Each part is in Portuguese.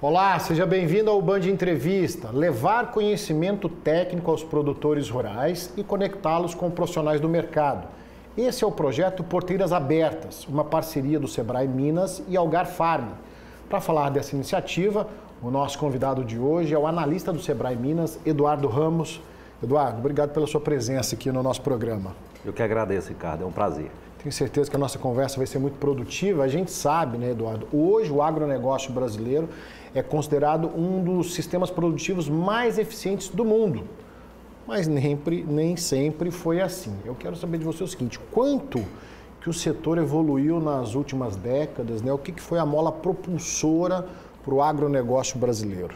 Olá, seja bem-vindo ao Band Entrevista. Levar conhecimento técnico aos produtores rurais e conectá-los com profissionais do mercado. Esse é o projeto Porteiras Abertas, uma parceria do Sebrae Minas e Algar Farm. Para falar dessa iniciativa, o nosso convidado de hoje é o analista do Sebrae Minas, Eduardo Ramos. Eduardo, obrigado pela sua presença aqui no nosso programa. Eu que agradeço, Ricardo, é um prazer. Tenho certeza que a nossa conversa vai ser muito produtiva. A gente sabe, né, Eduardo, hoje o agronegócio brasileiro é considerado um dos sistemas produtivos mais eficientes do mundo. Mas nem sempre foi assim. Eu quero saber de você o seguinte, quanto que o setor evoluiu nas últimas décadas, né? O que foi a mola propulsora para o agronegócio brasileiro?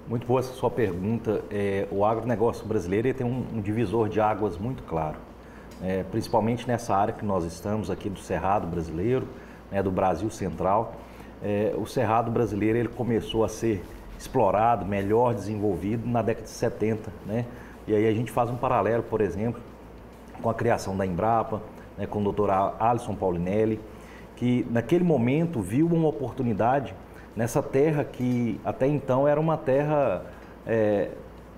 Muito boa essa sua pergunta. O agronegócio brasileiro ele tem um divisor de águas muito claro. Principalmente nessa área que nós estamos aqui do Cerrado brasileiro, né, do Brasil Central. O Cerrado brasileiro ele começou a ser explorado, melhor desenvolvido na década de 70, né? E aí a gente faz um paralelo, por exemplo, com a criação da Embrapa, né, com o Dr. Alisson Paulinelli, que naquele momento viu uma oportunidade nessa terra que até então era uma terra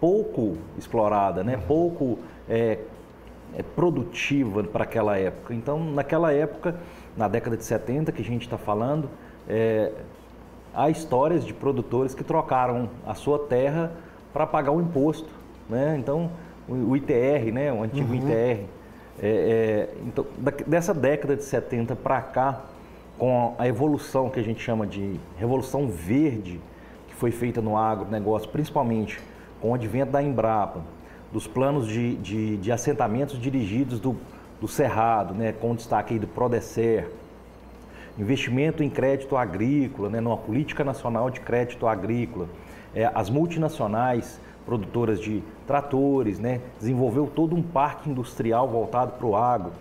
pouco explorada, né? Pouco produtiva para aquela época. Então, naquela época, na década de 70 que a gente está falando, há histórias de produtores que trocaram a sua terra para pagar o imposto, né? Então, o ITR, né? O antigo ITR. Então, dessa década de 70 para cá, com a evolução que a gente chama de revolução verde, que foi feita no agronegócio, principalmente com o advento da Embrapa, dos planos de assentamentos dirigidos do Cerrado, né? Com destaque aí do Prodecer, investimento em crédito agrícola, né, numa política nacional de crédito agrícola, as multinacionais produtoras de tratores, né, desenvolveu todo um parque industrial voltado para o agro.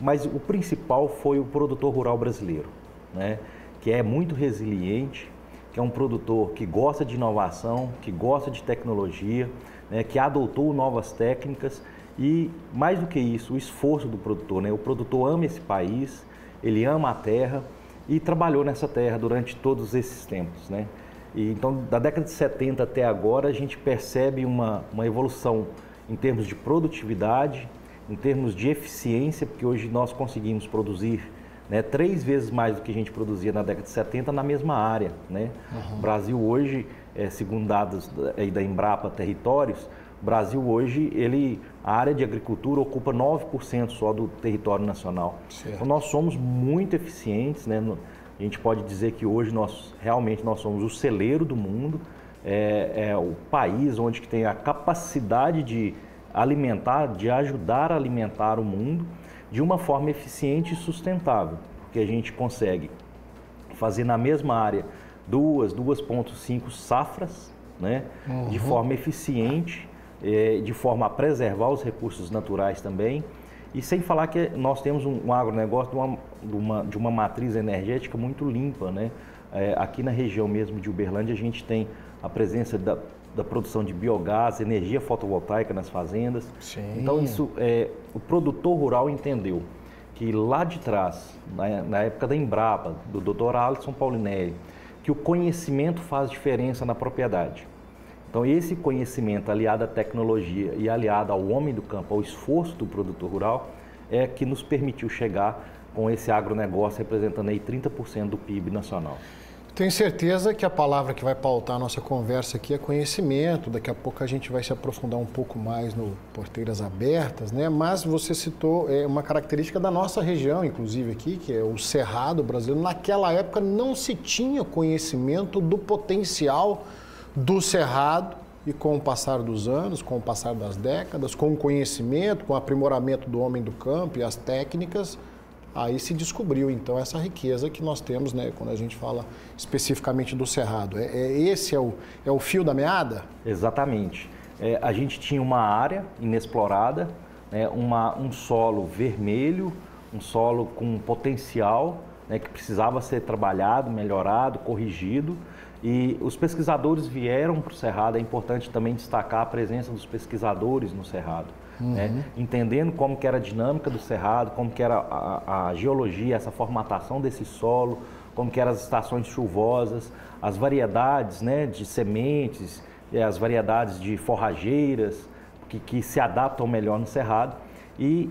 Mas o principal foi o produtor rural brasileiro, né, que é muito resiliente, que é um produtor que gosta de inovação, que gosta de tecnologia, né, que adotou novas técnicas e, mais do que isso, o esforço do produtor, né, o produtor ama esse país, ele ama a terra e trabalhou nessa terra durante todos esses tempos, né? E, então, da década de 70 até agora, a gente percebe uma evolução em termos de produtividade, em termos de eficiência, porque hoje nós conseguimos produzir, né, 3 vezes mais do que a gente produzia na década de 70 na mesma área, né? O Brasil hoje, segundo dados da Embrapa Territórios, o Brasil hoje, a área de agricultura ocupa 9% só do território nacional. Certo. Então nós somos muito eficientes, né? A gente pode dizer que hoje realmente nós somos o celeiro do mundo, o país onde que tem a capacidade de alimentar, de ajudar a alimentar o mundo de uma forma eficiente e sustentável, porque a gente consegue fazer na mesma área 2,5 safras, né? De forma eficiente, de forma a preservar os recursos naturais também, e sem falar que nós temos um agronegócio de uma matriz energética muito limpa, né? Aqui na região mesmo de Uberlândia a gente tem a presença da produção de biogás, energia fotovoltaica nas fazendas. Sim. Então o produtor rural entendeu que lá de trás, na época da Embrapa, do Dr. Alisson Paulinelli, que o conhecimento faz diferença na propriedade. Então, esse conhecimento aliado à tecnologia e aliado ao homem do campo, ao esforço do produtor rural, é que nos permitiu chegar com esse agronegócio representando aí 30% do PIB nacional. Tenho certeza que a palavra que vai pautar a nossa conversa aqui é conhecimento. Daqui a pouco a gente vai se aprofundar um pouco mais no Porteiras Abertas, né? Mas você citou uma característica da nossa região, inclusive aqui, que é o Cerrado brasileiro. Naquela época não se tinha conhecimento do potencial do Cerrado, e com o passar dos anos, com o passar das décadas, com o conhecimento, com o aprimoramento do homem do campo e as técnicas, aí se descobriu então essa riqueza que nós temos, né, quando a gente fala especificamente do Cerrado. Esse é o fio da meada? Exatamente. A gente tinha uma área inexplorada, né, um solo vermelho, um solo com potencial, né, que precisava ser trabalhado, melhorado, corrigido. E os pesquisadores vieram para o Cerrado, é importante também destacar a presença dos pesquisadores no Cerrado, né? Entendendo como que era a dinâmica do Cerrado, como que era a geologia, essa formatação desse solo, como que eram as estações chuvosas, as variedades, né, de sementes, as variedades de forrageiras que se adaptam melhor no Cerrado, e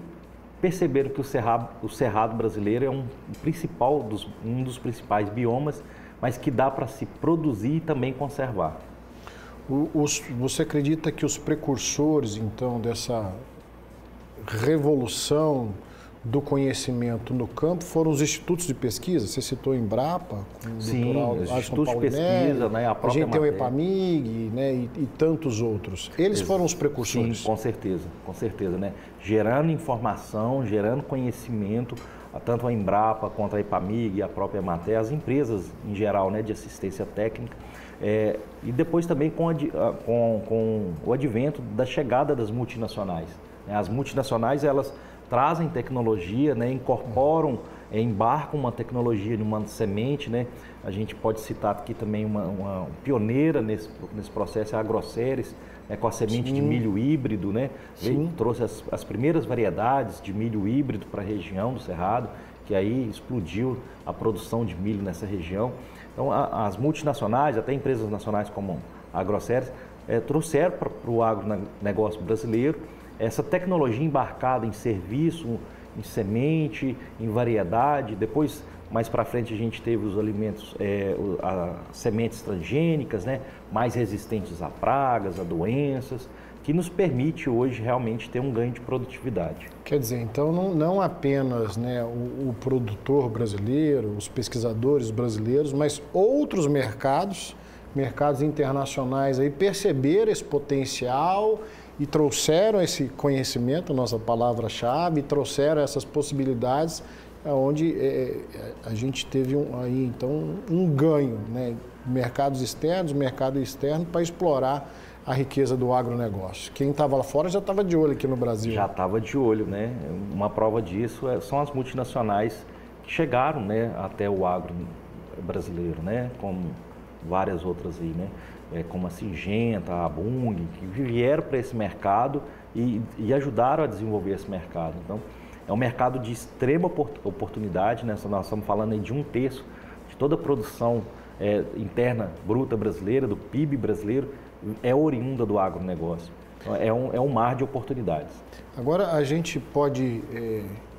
perceberam que o Cerrado brasileiro é um dos principais biomas, mas que dá para se produzir e também conservar. Você acredita que os precursores, então, dessa revolução do conhecimento no campo foram os institutos de pesquisa? Você citou Embrapa, com o Sim, doutor os institutos de pesquisa, né, a própria gente tem o EPAMIG, né, e tantos outros. Eles foram os precursores? Sim, com certeza, né? Gerando informação, gerando conhecimento, tanto a Embrapa quanto a EPAMIG e a própria Emater, as empresas em geral, né, de assistência técnica, e depois também com o advento da chegada das multinacionais. As multinacionais, elas trazem tecnologia, né, incorporam, embarcam uma tecnologia de uma semente, né? A gente pode citar aqui também uma pioneira nesse processo, a Agroceres, né, com a semente de milho híbrido, né? Trouxe as primeiras variedades de milho híbrido para a região do Cerrado, que aí explodiu a produção de milho nessa região. Então, as multinacionais, até empresas nacionais como a Agroceres, trouxeram para o agronegócio brasileiro essa tecnologia embarcada em serviço, em semente, em variedade. Depois, mais para frente, a gente teve os alimentos, as sementes transgênicas, né, mais resistentes a pragas, a doenças, que nos permite hoje realmente ter um ganho de produtividade. Quer dizer, então não apenas, né, o produtor brasileiro, os pesquisadores brasileiros, mas outros mercados internacionais aí perceberam esse potencial e trouxeram esse conhecimento, nossa palavra-chave, trouxeram essas possibilidades, onde a gente teve aí então um ganho, né? Mercados externos, mercado externo, para explorar a riqueza do agronegócio. Quem estava lá fora já estava de olho aqui no Brasil. Já estava de olho, né? Uma prova disso são as multinacionais que chegaram, né, até o agro brasileiro, né? Como várias outras aí, né? Como a Singenta, a Bunge, que vieram para esse mercado e ajudaram a desenvolver esse mercado. Então, é um mercado de extrema oportunidade, né? Nós estamos falando aí de 1/3 de toda a produção interna bruta brasileira, do PIB brasileiro, é oriunda do agronegócio. Então, é um mar de oportunidades. Agora, a gente pode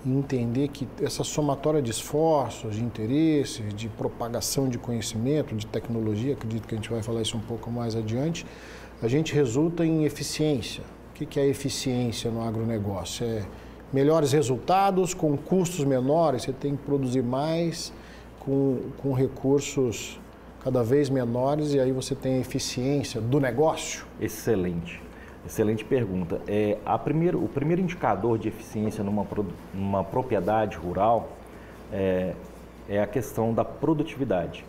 entender que essa somatória de esforços, de interesses, de propagação de conhecimento, de tecnologia, acredito que a gente vai falar isso um pouco mais adiante, a gente resulta em eficiência. O que é eficiência no agronegócio? É melhores resultados com custos menores, você tem que produzir mais com recursos cada vez menores e aí você tem a eficiência do negócio? Excelente pergunta. O primeiro indicador de eficiência numa propriedade rural é a questão da produtividade.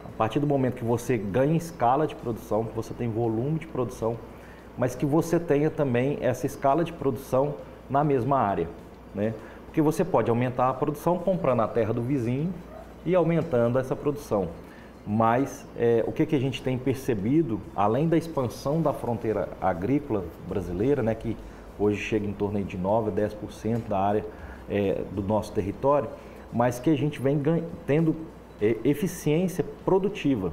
A partir do momento que você ganha escala de produção, que você tem volume de produção, mas que você tenha também essa escala de produção na mesma área, né? Porque você pode aumentar a produção comprando a terra do vizinho e aumentando essa produção. Mas o que a gente tem percebido, além da expansão da fronteira agrícola brasileira, né, que hoje chega em torno de 9% a 10% da área do nosso território, mas que a gente vem tendo eficiência produtiva,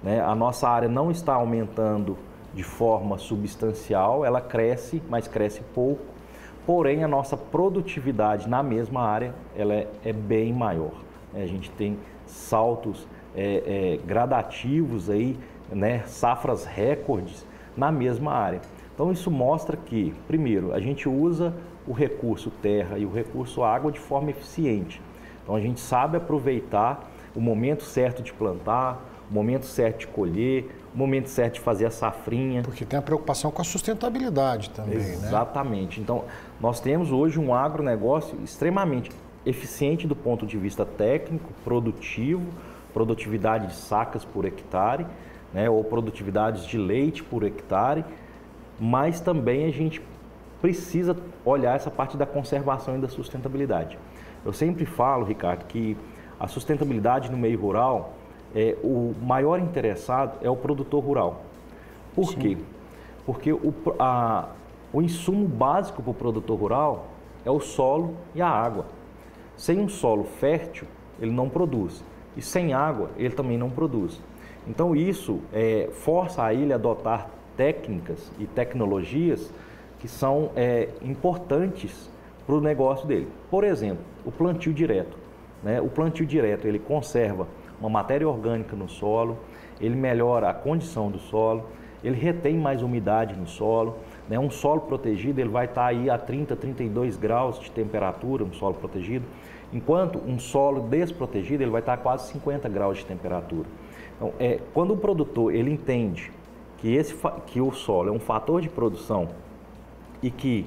né? A nossa área não está aumentando de forma substancial, ela cresce, mas cresce pouco, porém a nossa produtividade na mesma área ela é bem maior. A gente tem saltos gradativos aí, né, safras recordes na mesma área. Então isso mostra que, primeiro, a gente usa o recurso terra e o recurso água de forma eficiente. Então a gente sabe aproveitar o momento certo de plantar, o momento certo de colher, o momento certo de fazer a safrinha. Porque tem a preocupação com a sustentabilidade também, Exatamente. Né? Então nós temos hoje um agronegócio extremamente eficiente do ponto de vista técnico, produtivo, produtividade de sacas por hectare, né, ou produtividades de leite por hectare, mas também a gente precisa olhar essa parte da conservação e da sustentabilidade. Eu sempre falo, Ricardo, que a sustentabilidade no meio rural o maior interessado é o produtor rural. Por quê? Porque o insumo básico para o produtor rural é o solo e a água. Sem um solo fértil, ele não produz. E sem água, ele também não produz. Então isso força a ele a adotar técnicas e tecnologias que são importantes para o negócio dele. Por exemplo, o plantio direto. O plantio direto, ele conserva uma matéria orgânica no solo, ele melhora a condição do solo, ele retém mais umidade no solo. Um solo protegido, ele vai estar aí a 30, 32 graus de temperatura, um solo protegido, enquanto um solo desprotegido, ele vai estar a quase 50 graus de temperatura. Então, quando o produtor ele entende que o solo é um fator de produção e que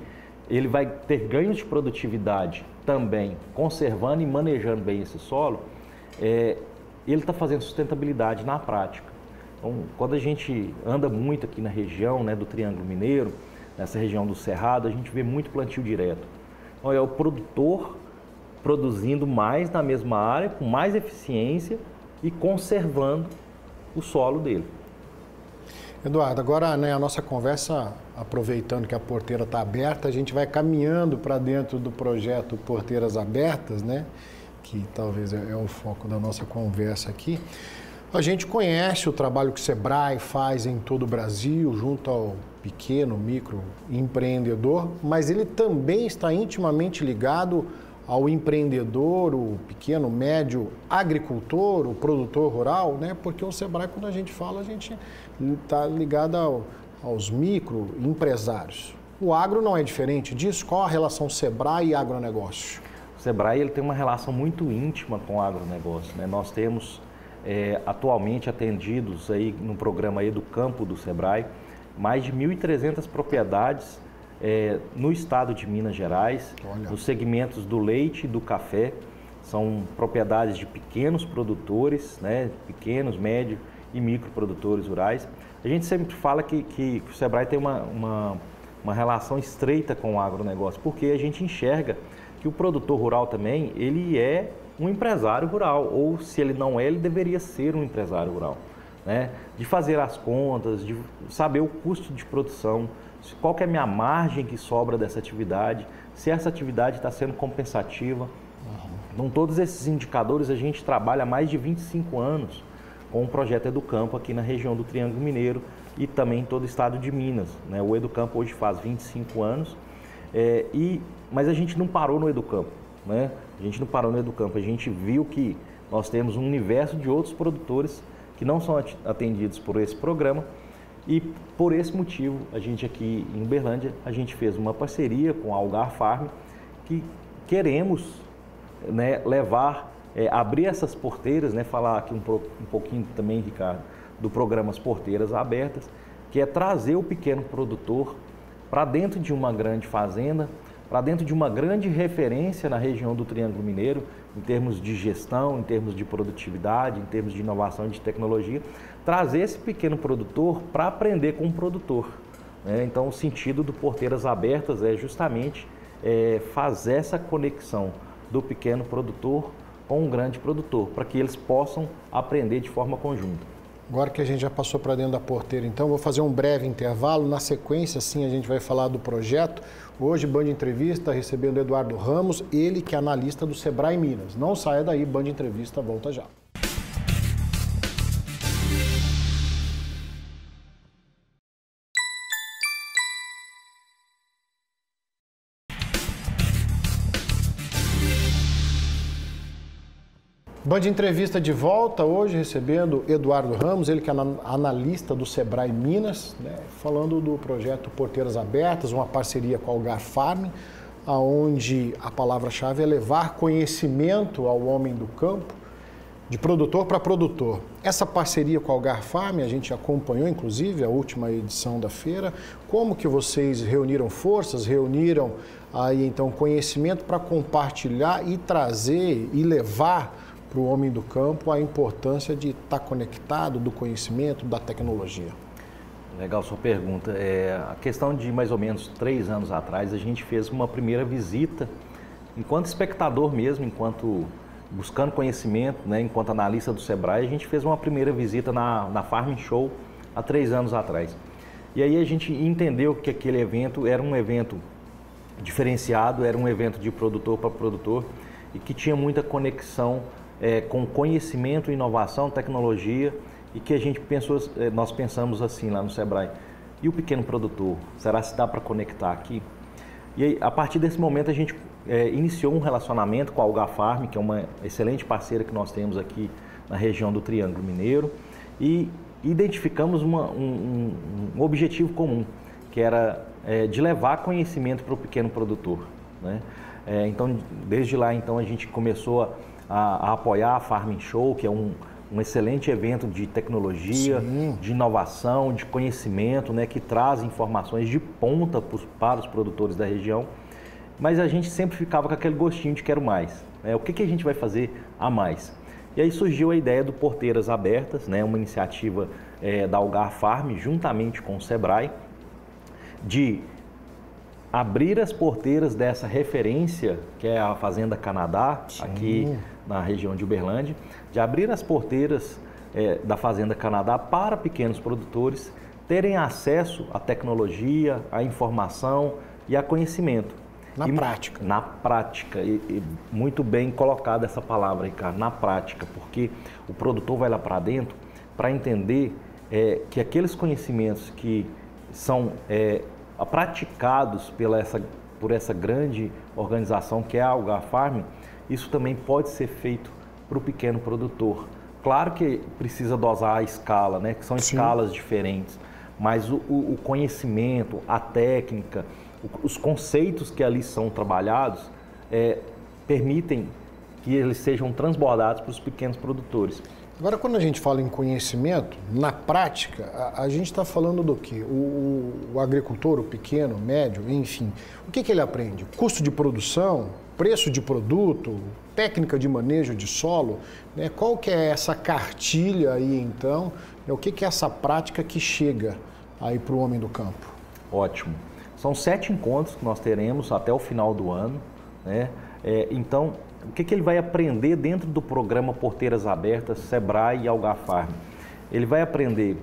ele vai ter ganhos de produtividade também conservando e manejando bem esse solo, ele está fazendo sustentabilidade na prática. Então, quando a gente anda muito aqui na região do Triângulo Mineiro, nessa região do Cerrado, a gente vê muito plantio direto. Então, é o produtor produzindo mais na mesma área, com mais eficiência e conservando o solo dele. Eduardo, agora a nossa conversa, aproveitando que a porteira está aberta, a gente vai caminhando para dentro do projeto Porteiras Abertas, que talvez é o foco da nossa conversa aqui. A gente conhece o trabalho que o Sebrae faz em todo o Brasil, junto ao pequeno, micro empreendedor, mas ele também está intimamente ligado ao empreendedor, o pequeno, médio agricultor, o produtor rural, porque o Sebrae, quando a gente fala, a gente está ligado aos microempresários. O agro não é diferente disso? Qual a relação Sebrae e agronegócio? O Sebrae ele tem uma relação muito íntima com o agronegócio. Nós temos atualmente atendidos aí no programa Educampo do Sebrae mais de 1.300 propriedades no estado de Minas Gerais, nos segmentos do leite e do café. São propriedades de pequenos produtores, pequenos, médios e microprodutores rurais. A gente sempre fala que o Sebrae tem uma relação estreita com o agronegócio, porque a gente enxerga que o produtor rural também, ele é um empresário rural, ou se ele não é, ele deveria ser um empresário rural. De fazer as contas, de saber o custo de produção, qual que é a minha margem que sobra dessa atividade, se essa atividade está sendo compensativa. Então, todos esses indicadores a gente trabalha há mais de 25 anos com o projeto Educampo aqui na região do Triângulo Mineiro e também em todo o estado de Minas. O Educampo hoje faz 25 anos, mas a gente não parou no Educampo. A gente não parou no Educampo, a gente viu que nós temos um universo de outros produtores que não são atendidos por esse programa e por esse motivo a gente aqui em Uberlândia, a gente fez uma parceria com a Algar Farm que queremos levar, abrir essas porteiras, falar aqui um pouquinho também, Ricardo, do programa As Porteiras Abertas, que é trazer o pequeno produtor para dentro de uma grande fazenda, para dentro de uma grande referência na região do Triângulo Mineiro, em termos de gestão, em termos de produtividade, em termos de inovação e de tecnologia, trazer esse pequeno produtor para aprender com o produtor. Então, o sentido do Porteiras Abertas é justamente fazer essa conexão do pequeno produtor com um grande produtor, para que eles possam aprender de forma conjunta. Agora que a gente já passou para dentro da porteira, então, vou fazer um breve intervalo. Na sequência, sim, a gente vai falar do projeto. Hoje, Band Entrevista, recebendo Eduardo Ramos, ele que é analista do Sebrae Minas. Não saia daí, Band Entrevista volta já. Band Entrevista de volta, hoje recebendo Eduardo Ramos, ele que é analista do Sebrae Minas, falando do projeto Porteiras Abertas, uma parceria com a Algar Farm, onde a palavra-chave é levar conhecimento ao homem do campo, de produtor para produtor. Essa parceria com a Algar Farm, a gente acompanhou inclusive a última edição da feira. Como que vocês reuniram forças, reuniram aí então conhecimento para compartilhar e trazer e levar para o homem do campo a importância de estar conectado, do conhecimento, da tecnologia? Legal sua pergunta. A questão de mais ou menos 3 anos atrás, a gente fez uma primeira visita, enquanto espectador mesmo, enquanto buscando conhecimento, né, enquanto analista do Sebrae, a gente fez uma primeira visita na Farm Show há 3 anos atrás. E aí a gente entendeu que aquele evento era um evento diferenciado, era um evento de produtor para produtor e que tinha muita conexão com conhecimento, inovação, tecnologia, e que a gente pensou, nós pensamos assim lá no Sebrae, e o pequeno produtor, será que dá para conectar aqui? E aí, a partir desse momento a gente iniciou um relacionamento com a Algafarm, que é uma excelente parceira que nós temos aqui na região do Triângulo Mineiro, e identificamos um objetivo comum, que era de levar conhecimento para o pequeno produtor, né? Então, desde lá, então, a gente começou a apoiar a Farm Show, que é um excelente evento de tecnologia, sim, de inovação, de conhecimento, né, que traz informações de ponta para os produtores da região. Mas a gente sempre ficava com aquele gostinho de quero mais, né? O que a gente vai fazer a mais? E aí surgiu a ideia do Porteiras Abertas, né, uma iniciativa da Algafarm, juntamente com o Sebrae, de abrir as porteiras dessa referência, que é a Fazenda Canadá, sim, aqui na região de Uberlândia, de abrir as porteiras da Fazenda Canadá para pequenos produtores terem acesso à tecnologia, à informação e a conhecimento. Na prática. Na prática, e muito bem colocada essa palavra, Ricardo, na prática, porque o produtor vai lá para dentro para entender que aqueles conhecimentos que são praticados por essa grande organização que é a Algafarm, isso também pode ser feito para o pequeno produtor. Claro que precisa dosar a escala, né, que são sim, escalas diferentes, mas o conhecimento, a técnica, os conceitos que ali são trabalhados permitem que eles sejam transbordados para os pequenos produtores. Agora, quando a gente fala em conhecimento, na prática, a gente está falando do quê? O agricultor, o pequeno, o médio, enfim, o que ele aprende? Custo de produção, preço de produto, técnica de manejo de solo, né? Qual que é essa cartilha aí, então? O que é essa prática que chega aí para o homem do campo? Ótimo. São 7 encontros que nós teremos até o final do ano, né? Então, o que ele vai aprender dentro do programa Porteiras Abertas, Sebrae e Algafarm? Ele vai aprender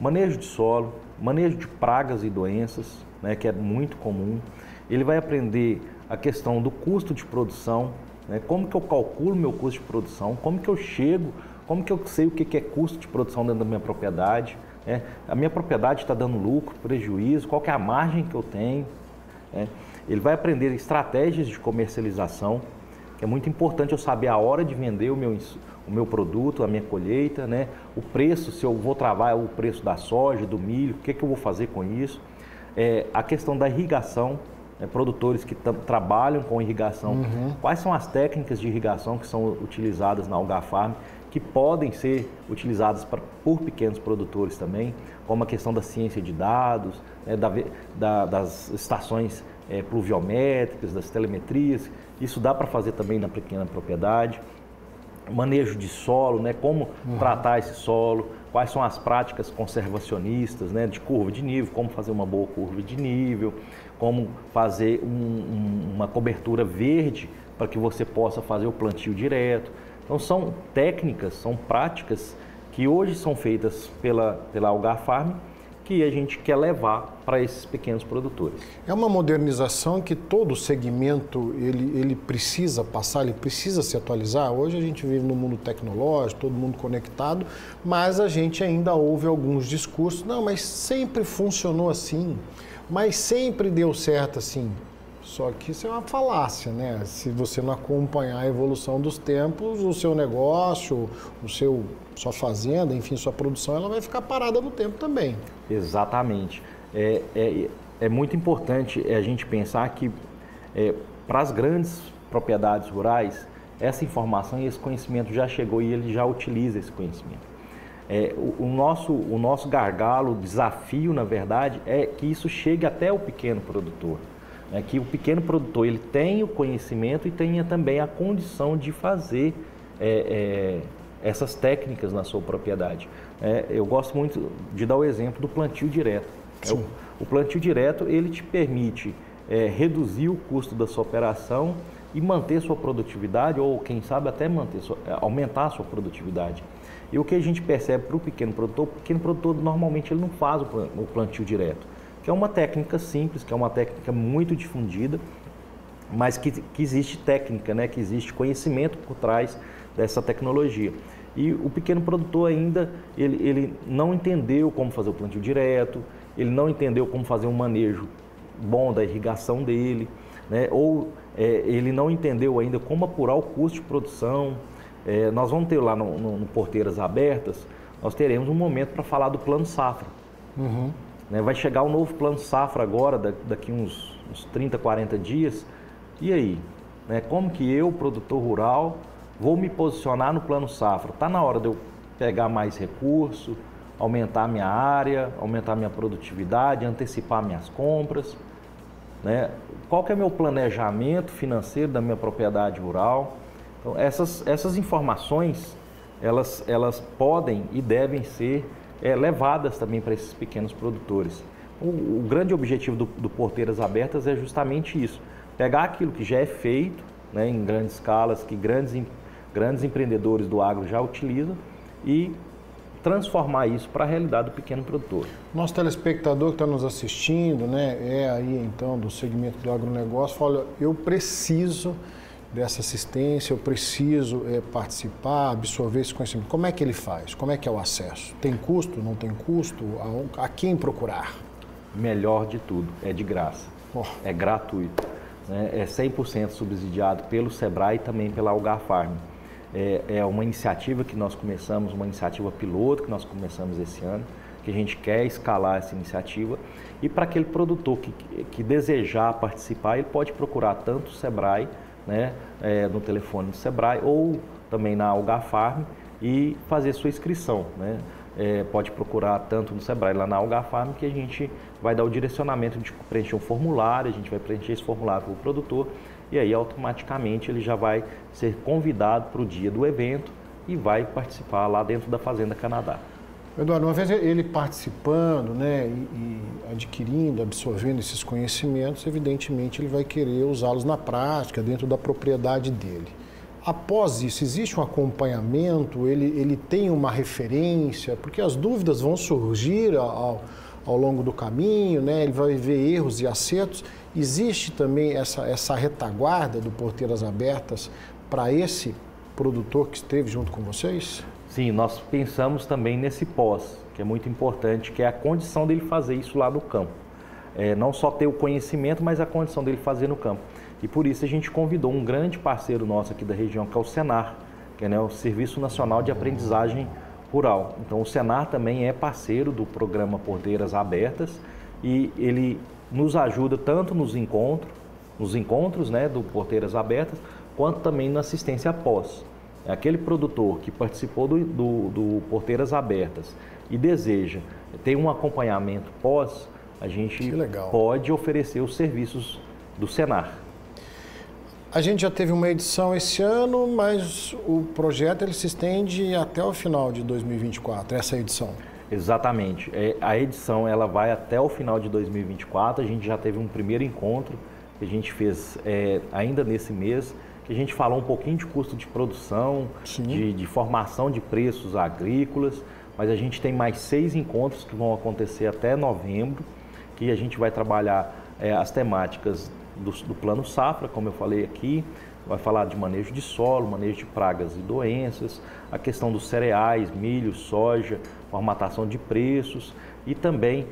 manejo de solo, manejo de pragas e doenças, né, que é muito comum. Ele vai aprender a questão do custo de produção, né, como que eu calculo meu custo de produção, como que eu chego, como que eu sei o que é custo de produção dentro da minha propriedade. A minha propriedade está dando lucro, prejuízo, qual que é a margem que eu tenho. Ele vai aprender estratégias de comercialização, que é muito importante eu saber a hora de vender o meu produto, a minha colheita, né? O preço, se eu vou travar o preço da soja, do milho, o que eu vou fazer com isso. A questão da irrigação, produtores que trabalham com irrigação, quais são as técnicas de irrigação que são utilizadas na Algafarm, que podem ser utilizadas por pequenos produtores também, como a questão da ciência de dados, das estações pluviométricas, das telemetrias. Isso dá para fazer também na pequena propriedade. Manejo de solo, né? Como tratar esse solo, quais são as práticas conservacionistas, né? De curva de nível, como fazer uma boa curva de nível, como fazer uma cobertura verde para que você possa fazer o plantio direto. Então são técnicas, são práticas que hoje são feitas pela Algafarm, que a gente quer levar para esses pequenos produtores. É uma modernização que todo segmento ele precisa passar, ele precisa se atualizar. Hoje a gente vive no mundo tecnológico, todo mundo conectado, mas a gente ainda ouve alguns discursos, não, mas sempre funcionou assim, mas sempre deu certo assim. Só que isso é uma falácia, né? Se você não acompanhar a evolução dos tempos, o seu negócio, sua fazenda, enfim, sua produção, ela vai ficar parada no tempo também. Exatamente. É muito importante a gente pensar que para as grandes propriedades rurais, essa informação e esse conhecimento já chegou e ele já utiliza esse conhecimento. O nosso gargalo, o desafio, na verdade, é que isso chegue até o pequeno produtor. Que o pequeno produtor ele tenha o conhecimento e tenha também a condição de fazer essas técnicas na sua propriedade. Eu gosto muito de dar o exemplo do plantio direto. O plantio direto ele te permite reduzir o custo da sua operação e manter sua produtividade ou, quem sabe, até aumentar a sua produtividade. E o que a gente percebe para o pequeno produtor normalmente ele não faz o plantio direto, que é uma técnica simples, que é uma técnica muito difundida, mas que existe técnica, né? Que existe conhecimento por trás dessa tecnologia. E o pequeno produtor ainda, ele não entendeu como fazer o plantio direto, ele não entendeu como fazer um manejo bom da irrigação dele, né? Ou ele não entendeu ainda como apurar o custo de produção. Nós vamos ter lá no Porteiras Abertas, nós teremos um momento para falar do Plano Safra. Uhum. Né? Vai chegar o novo Plano Safra agora, daqui uns 30, 40 dias. E aí? Né? Como que eu, produtor rural, vou me posicionar no Plano Safra? Está na hora de eu pegar mais recurso, aumentar minha área, aumentar minha produtividade, antecipar minhas compras, né? Qual que é meu planejamento financeiro da minha propriedade rural? Então, essas informações, elas podem e devem ser levadas também para esses pequenos produtores. O grande objetivo do Porteiras Abertas é justamente isso, pegar aquilo que já é feito, né, em grandes escalas, que grandes empreendedores do agro já utilizam e transformar isso para a realidade do pequeno produtor. Nosso telespectador que está nos assistindo, né, aí então do segmento do agronegócio, fala, olha, eu preciso dessa assistência, eu preciso participar, absorver esse conhecimento. Como é que ele faz? Como é que é o acesso? Tem custo, não tem custo? A quem procurar? Melhor de tudo, é de graça, é gratuito, né? É 100% subsidiado pelo Sebrae e também pela Algar Farm. É uma iniciativa que nós começamos, uma iniciativa piloto que nós começamos esse ano, que a gente quer escalar essa iniciativa. E para aquele produtor que desejar participar, ele pode procurar tanto o Sebrae, né, no telefone do Sebrae ou também na Algar Farm e fazer sua inscrição, né? Pode procurar tanto no Sebrae lá na Algar Farm, que a gente vai dar o direcionamento de preencher um formulário, a gente vai preencher esse formulário para o produtor e aí automaticamente ele já vai ser convidado para o dia do evento e vai participar lá dentro da Fazenda Canadá. Eduardo, uma vez ele participando, né, e adquirindo, absorvendo esses conhecimentos, evidentemente ele vai querer usá-los na prática, dentro da propriedade dele. Após isso, existe um acompanhamento, ele tem uma referência, porque as dúvidas vão surgir ao longo do caminho, né, ele vai ver erros e acertos. Existe também essa retaguarda do Porteiras Abertas para esse produtor que esteve junto com vocês? Sim, nós pensamos também nesse pós, que é muito importante, que é a condição dele fazer isso lá no campo. Não só ter o conhecimento, mas a condição dele fazer no campo. E por isso a gente convidou um grande parceiro nosso aqui da região, que é o Senar, que é, né, o Serviço Nacional de Aprendizagem Rural. Então o Senar também é parceiro do programa Porteiras Abertas e ele nos ajuda tanto nos encontros, né, do Porteiras Abertas, quanto também na assistência pós. Aquele produtor que participou do Porteiras Abertas e deseja ter um acompanhamento pós, a gente pode oferecer os serviços do Senar. A gente já teve uma edição esse ano, mas o projeto ele se estende até o final de 2024, essa edição. Exatamente. A edição ela vai até o final de 2024, a gente já teve um primeiro encontro que a gente fez ainda nesse mês, que a gente falou um pouquinho de custo de produção, de formação de preços agrícolas, mas a gente tem mais 6 encontros que vão acontecer até novembro, que a gente vai trabalhar as temáticas do Plano Safra, como eu falei aqui, vai falar de manejo de solo, manejo de pragas e doenças, a questão dos cereais, milho, soja, formatação de preços e também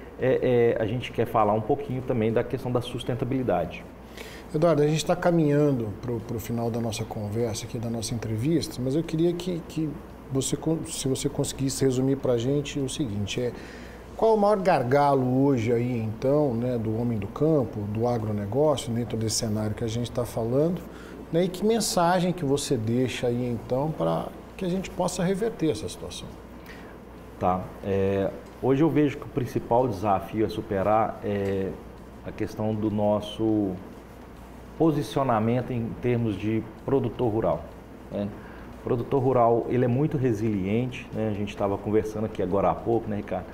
a gente quer falar um pouquinho também da questão da sustentabilidade. Eduardo, a gente está caminhando para o final da nossa conversa aqui, da nossa entrevista, mas eu queria que você, se você conseguisse resumir para a gente o seguinte, qual é o maior gargalo hoje aí, então, né, do homem do campo, do agronegócio, dentro desse cenário que a gente está falando, né, e que mensagem que você deixa aí, então, para que a gente possa reverter essa situação? Tá. Hoje eu vejo que o principal desafio a superar é a questão do nosso posicionamento em termos de produtor rural, né? O produtor rural, ele é muito resiliente, né? A gente estava conversando aqui agora há pouco, né, Ricardo?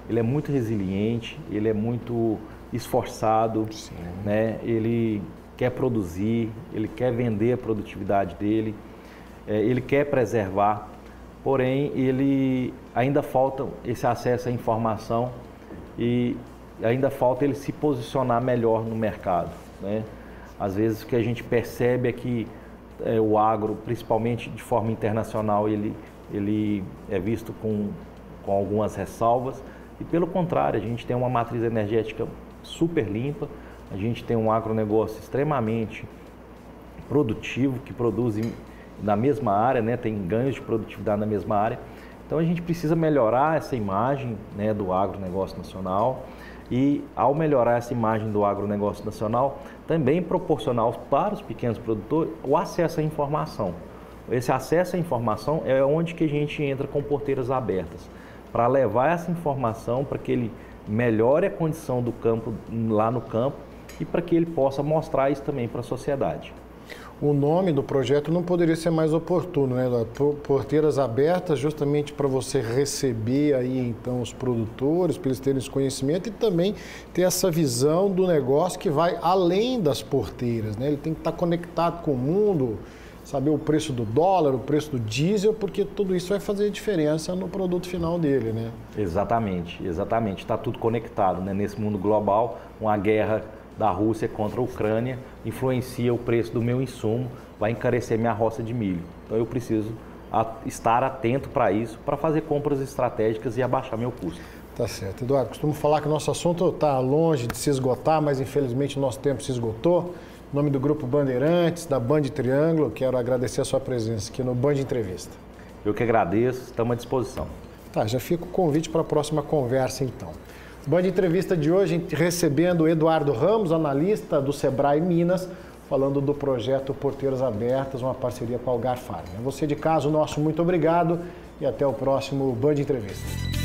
Ele é muito resiliente, ele é muito esforçado, né? Ele quer produzir, ele quer vender a produtividade dele, ele quer preservar, porém ele ainda falta esse acesso à informação e ainda falta ele se posicionar melhor no mercado, né? Às vezes o que a gente percebe é que o agro, principalmente de forma internacional, ele é visto com algumas ressalvas e, pelo contrário, a gente tem uma matriz energética super limpa, a gente tem um agronegócio extremamente produtivo, que produz na mesma área, né? Tem ganhos de produtividade na mesma área. Então a gente precisa melhorar essa imagem, né, do agronegócio nacional e, ao melhorar essa imagem do agronegócio nacional, também proporcionar para os pequenos produtores o acesso à informação. Esse acesso à informação é onde que a gente entra com porteiras abertas, para levar essa informação para que ele melhore a condição do campo lá no campo e para que ele possa mostrar isso também para a sociedade. O nome do projeto não poderia ser mais oportuno, né? Porteiras abertas, justamente para você receber aí então os produtores, para eles terem esse conhecimento e também ter essa visão do negócio que vai além das porteiras, né? Ele tem que estar conectado com o mundo, saber o preço do dólar, o preço do diesel, porque tudo isso vai fazer diferença no produto final dele, né? Exatamente, exatamente. Está tudo conectado, né? Nesse mundo global, uma guerra da Rússia contra a Ucrânia influencia o preço do meu insumo, vai encarecer minha roça de milho. Então eu preciso estar atento para isso, para fazer compras estratégicas e abaixar meu custo. Tá certo. Eduardo, costumo falar que o nosso assunto está longe de se esgotar, mas infelizmente o nosso tempo se esgotou. Em nome do Grupo Bandeirantes, da Band Triângulo, quero agradecer a sua presença aqui no Band Entrevista. Eu que agradeço, estamos à disposição. Tá, já fica o convite para a próxima conversa então. Band Entrevista de hoje recebendo Eduardo Ramos, analista do Sebrae Minas, falando do projeto Porteiras Abertas, uma parceria com a Algar Farm. A você de casa, o nosso muito obrigado e até o próximo Band Entrevista.